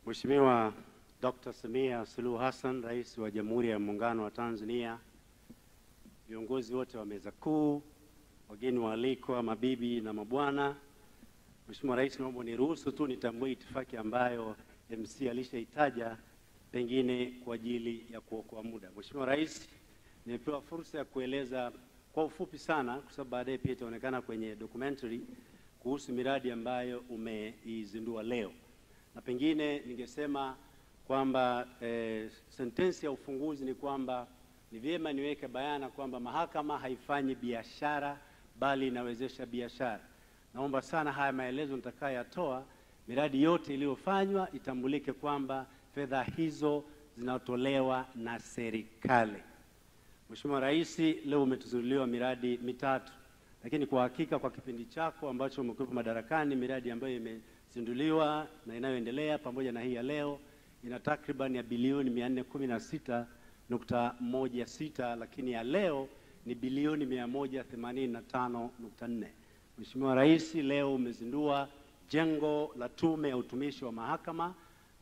Mheshimiwa Dr. Samia Suluhu Hassan, Rais wa Jamhuri ya Muungano wa Tanzania, viongozi wote wa meza kuu, wageni waalikwa, mabibi na mabwana. Mheshimiwa Rais, naomba niruhusu tu nitambue itifaki ambayo MC alishaitaja pengine kwa ajili ya kuokoa muda. Mheshimiwa Rais, nimepewa fursa ya kueleza kwa ufupi sana kwa sababu baadaye pia itaonekana kwenye documentary kuhusu miradi ambayo umeizindua leo. Na pengine ningesema kwamba sentensi ya ufunguzi ni kwamba ni vyema niweke bayana kwamba mahakama haifanyi biashara bali inawezesha biashara. Naomba sana haya maelezo nitakayoyatoa, miradi yote iliyofanywa itambulike kwamba fedha hizo zinatolewa na serikali. Mheshimiwa Rais, leo umetuzinduliwa miradi mitatu. Lakini kwa hakika kwa kipindi chako ambacho umekuwa madarakani, miradi ambayo imezinduliwa na inayoendelea pamoja na hii ya leo ina takriban ya bilioni 416.16, lakini ya leo ni bilioni 185.4. Mheshimiwa Rais, leo umezindua jengo la Tume ya Utumishi wa Mahakama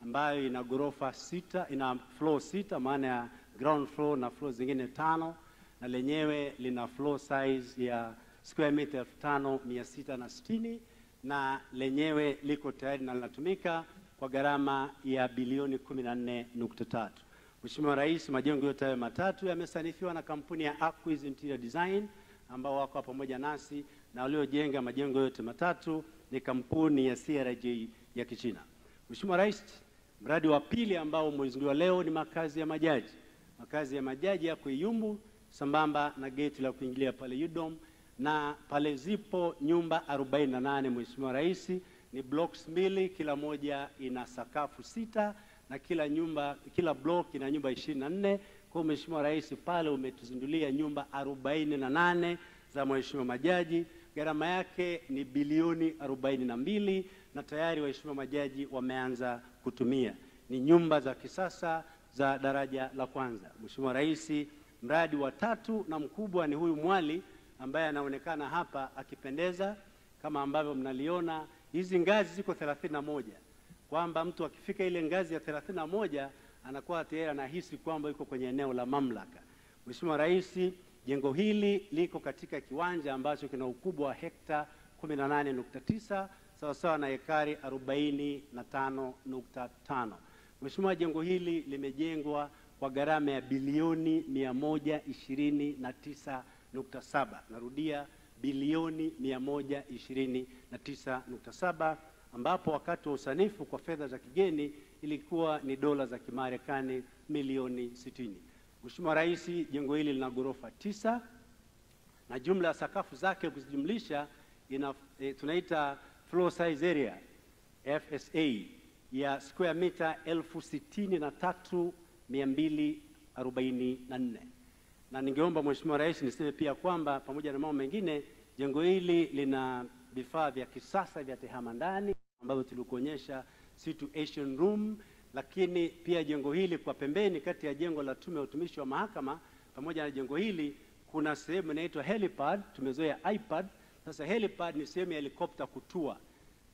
ambayo ina ghorofa 6, ina floor 6, maana ya ground floor na floor zingine 5, na lenyewe lina floor size ya square meter 5660 na lenyewe liko tayari na linatumika kwa gharama ya bilioni 14.3. Mheshimiwa Rais, majengo yote hayo matatu yamesanifiwa na kampuni ya Acquis Interior Design ambao wako pamoja nasi, na waliojenga majengo yote matatu ni kampuni ya CRJ ya Kichina. Mheshimiwa Rais, mradi wa pili ambao umezinduliwa leo ni makazi ya majaji. Makazi ya majaji yako Iyumbu sambamba na gate la kuingilia pale UDOM, na pale zipo nyumba 48. Mheshimiwa Rais, ni blocks 2, kila moja ina sakafu 6 na kila block ina nyumba 24. Kwa Mheshimiwa Rais, pale umetuzindulia nyumba 48 za Mheshimiwa majaji. Gharama yake ni bilioni 42 na tayari waheshimiwa majaji wameanza kutumia. Ni nyumba za kisasa za daraja la kwanza. Mheshimiwa Rais, mradi wa tatu na mkubwa ni huyu mwali ambaye anaonekana hapa akipendeza kama ambavyo mnaliona. Hizi ngazi ziko 31, kwamba mtu akifika ile ngazi ya 31 anakuwa tayari anahisi kwamba yuko kwenye eneo la mamlaka. Mheshimiwa Rais, jengo hili liko katika kiwanja ambacho kina ukubwa wa hekta 18.9 sawa sawa na ekari 45.5. Mheshimiwa, jengo hili limejengwa kwa gharama ya bilioni 129.7. Narudia, bilioni 129.7, ambapo wakati wa usanifu kwa fedha za kigeni ilikuwa ni dola za Kimarekani milioni 60. Mheshimiwa Rais, jengo hili lina ghorofa 9 na jumla ya sakafu zake kuzijumlisha tunaita floor size area FSA ya square meter 63,244. Na ningeomba Mheshimiwa Rais niseme pia kwamba pamoja na mambo mengine, jengo hili lina vifaa vya kisasa vya tehama ndani ambavyo tulikuonyesha situation room, lakini pia jengo hili kwa pembeni kati ya jengo la Tume ya Utumishi wa Mahakama pamoja na jengo hili kuna sehemu inaitwa helipad. Tumezoea iPad, sasa helipad ni sehemu ya helikopta kutua,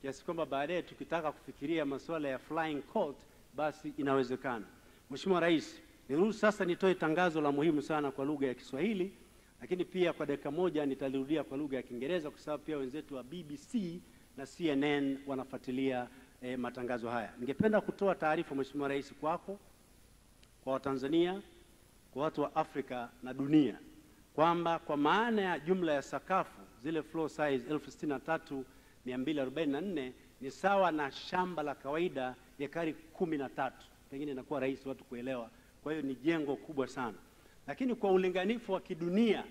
kiasi kwamba baadaye tukitaka kufikiria masuala ya flying court basi inawezekana. Mheshimiwa Rais, niruhusu sasa nitoe tangazo la muhimu sana kwa lugha ya Kiswahili, lakini pia kwa dakika moja nitalirudia kwa lugha ya Kiingereza kwa sababu pia wenzetu wa BBC na CNN wanafuatilia matangazo haya. Ningependa kutoa taarifa Mheshimiwa Rais kwako, kwa Watanzania, kwa watu wa Afrika na dunia kwamba kwa maana ya jumla ya sakafu zile floor size 63,244 ni sawa na shamba la kawaida ya ekari 13. Pengine inakuwa rahisi watu kuelewa. Kwa hiyo ni jengo kubwa sana. Lakini kwa ulinganifu wa kidunia,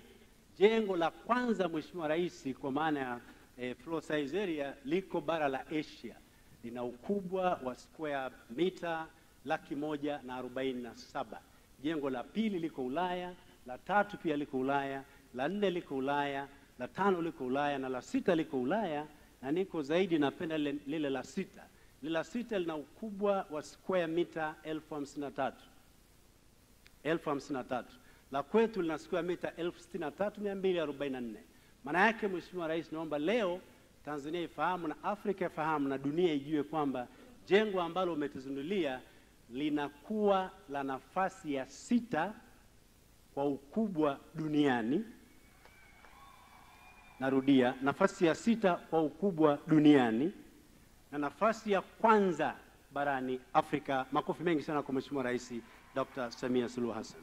jengo la kwanza Mheshimiwa Rais kwa maana ya floor size area liko bara la Asia. Lina ukubwa wa square meter 147,000. Jengo la pili liko Ulaya, la tatu pia liko Ulaya, la 4 liko Ulaya, la 5 liko Ulaya na la 6 liko Ulaya, na niko zaidi napenda lile la 6. Lile la 6 lina ukubwa wa square meter 53,000. La kwetu lina square meter 63,244. Maana yake Mheshimiwa Rais, naomba leo Tanzania ifahamu na Afrika ifahamu na dunia ijue kwamba jengo ambalo umetuzindulia linakuwa la nafasi ya 6 kwa ukubwa duniani. Narudia, nafasi ya 6 kwa ukubwa duniani na nafasi ya kwanza barani Afrika. Makofi mengi sana kwa Mheshimiwa Rais Dr. Samia Suluhu Hassan.